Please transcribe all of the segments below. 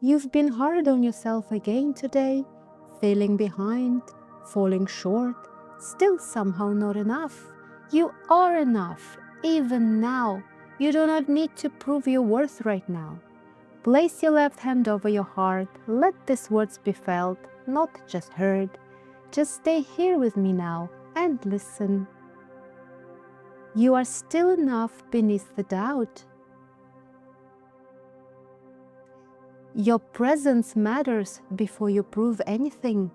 You've been hard on yourself again today, feeling behind, falling short, still somehow not enough. You are enough, even now. You do not need to prove your worth right now. Place your left hand over your heart. Let these words be felt, not just heard. Just stay here with me now and listen. You are still enough beneath the doubt. Your presence matters before you prove anything.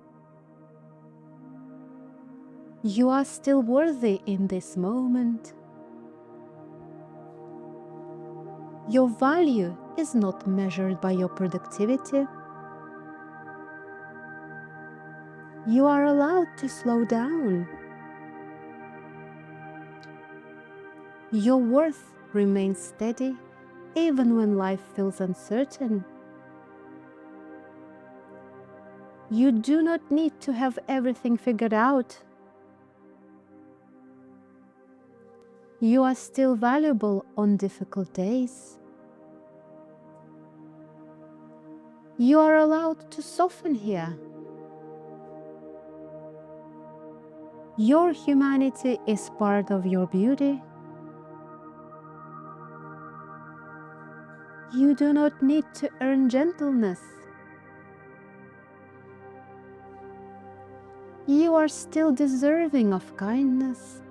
You are still worthy in this moment. Your value is not measured by your productivity. You are allowed to slow down. Your worth remains steady even when life feels uncertain. You do not need to have everything figured out. You are still valuable on difficult days. You are allowed to soften here. Your humanity is part of your beauty. You do not need to earn gentleness. You are still deserving of kindness.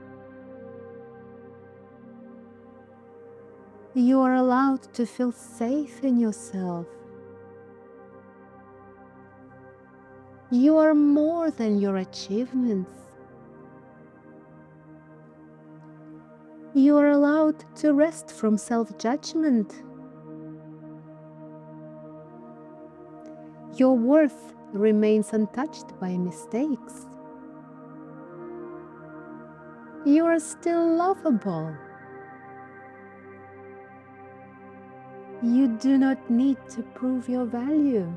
You are allowed to feel safe in yourself. You are more than your achievements. You are allowed to rest from self-judgment. Your worth remains untouched by mistakes. You are still lovable. You do not need to prove your value.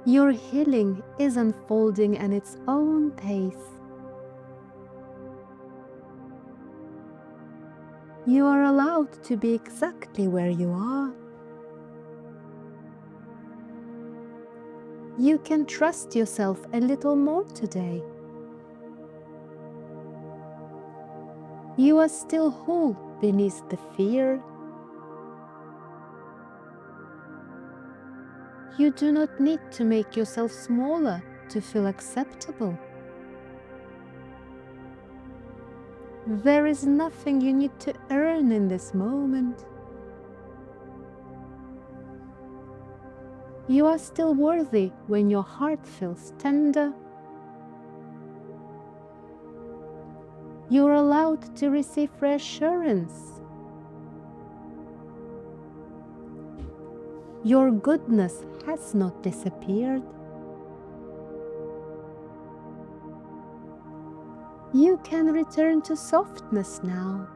Your healing is unfolding at its own pace. You are allowed to be exactly where you are. You can trust yourself a little more today. You are still whole beneath the fear. You do not need to make yourself smaller to feel acceptable. There is nothing you need to earn in this moment. You are still worthy when your heart feels tender. You are allowed to receive reassurance. Your goodness has not disappeared. You can return to softness now.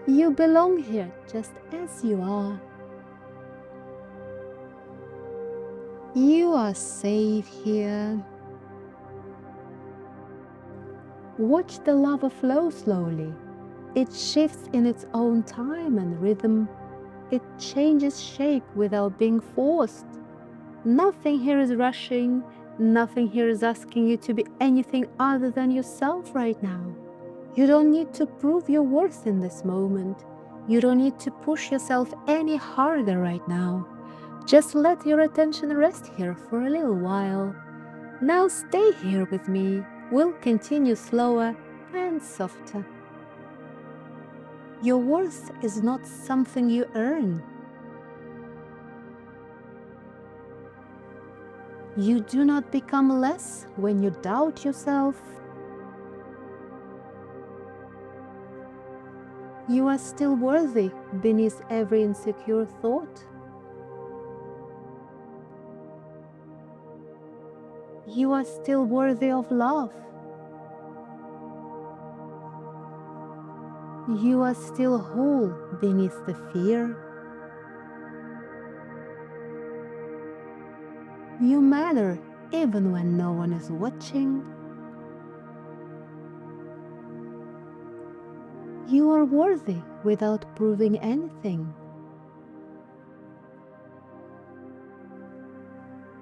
You belong here just as you are. You are safe here. Watch the lava flow slowly. It shifts in its own time and rhythm. It changes shape without being forced. Nothing here is rushing. Nothing here is asking you to be anything other than yourself right now. You don't need to prove your worth in this moment. You don't need to push yourself any harder right now. Just let your attention rest here for a little while. Now stay here with me. We'll continue slower and softer. Your worth is not something you earn. You do not become less when you doubt yourself. You are still worthy beneath every insecure thought. You are still worthy of love. You are still whole beneath the fear. You matter even when no one is watching. You are worthy without proving anything.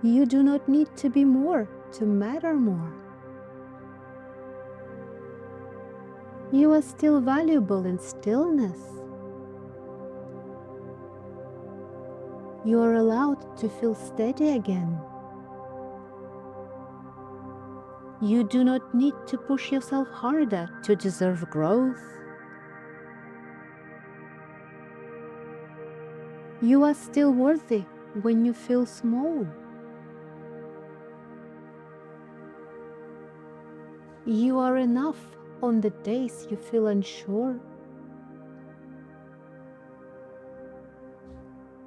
You do not need to be more to matter more. You are still valuable in stillness. You are allowed to feel steady again. You do not need to push yourself harder to deserve growth. You are still worthy when you feel small. You are enough on the days you feel unsure.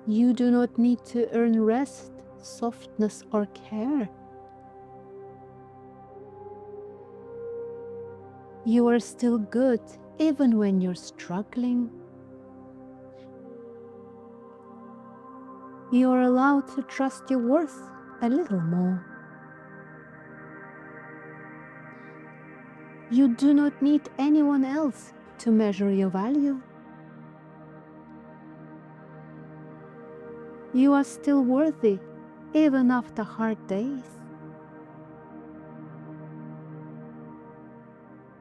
You do not need to earn rest, softness, or care. You are still good even when you're struggling. You are allowed to trust your worth a little more. You do not need anyone else to measure your value. You are still worthy even after hard days.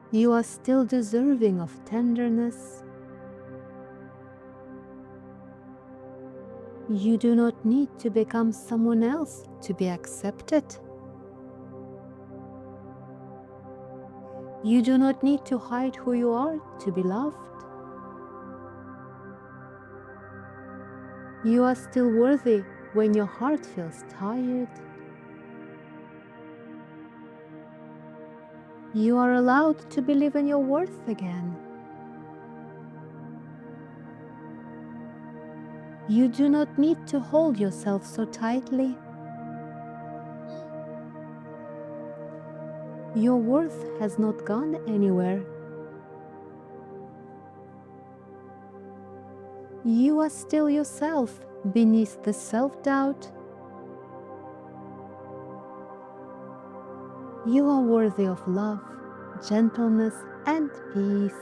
You are still deserving of tenderness. You do not need to become someone else to be accepted. You do not need to hide who you are to be loved. You are still worthy when your heart feels tired. You are allowed to believe in your worth again. You do not need to hold yourself so tightly. Your worth has not gone anywhere. You are still yourself beneath the self-doubt. You are worthy of love, gentleness, and peace.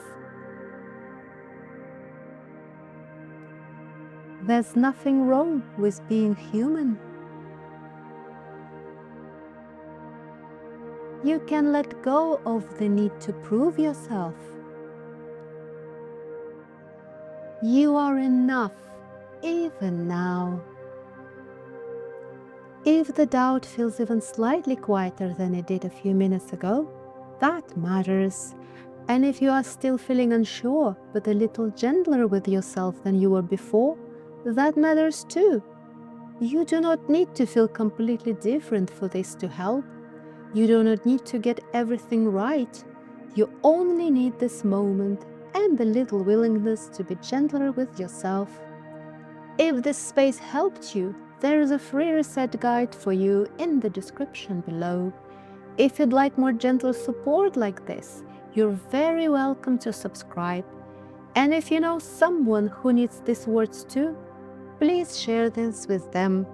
There's nothing wrong with being human. You can let go of the need to prove yourself. You are enough, even now. If the doubt feels even slightly quieter than it did a few minutes ago, that matters. And if you are still feeling unsure, but a little gentler with yourself than you were before, that matters too. You do not need to feel completely different for this to help. You do not need to get everything right. You only need this moment and a little willingness to be gentler with yourself. If this space helped you, there is a free reset guide for you in the description below. If you'd like more gentle support like this, you're very welcome to subscribe. And if you know someone who needs these words too, please share this with them.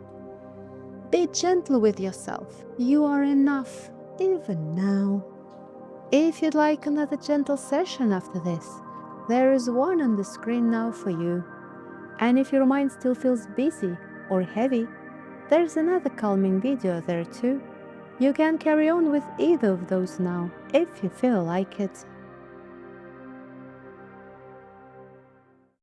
Be gentle with yourself. You are enough, even now. If you'd like another gentle session after this, there is one on the screen now for you. And if your mind still feels busy or heavy, there's another calming video there too. You can carry on with either of those now, if you feel like it.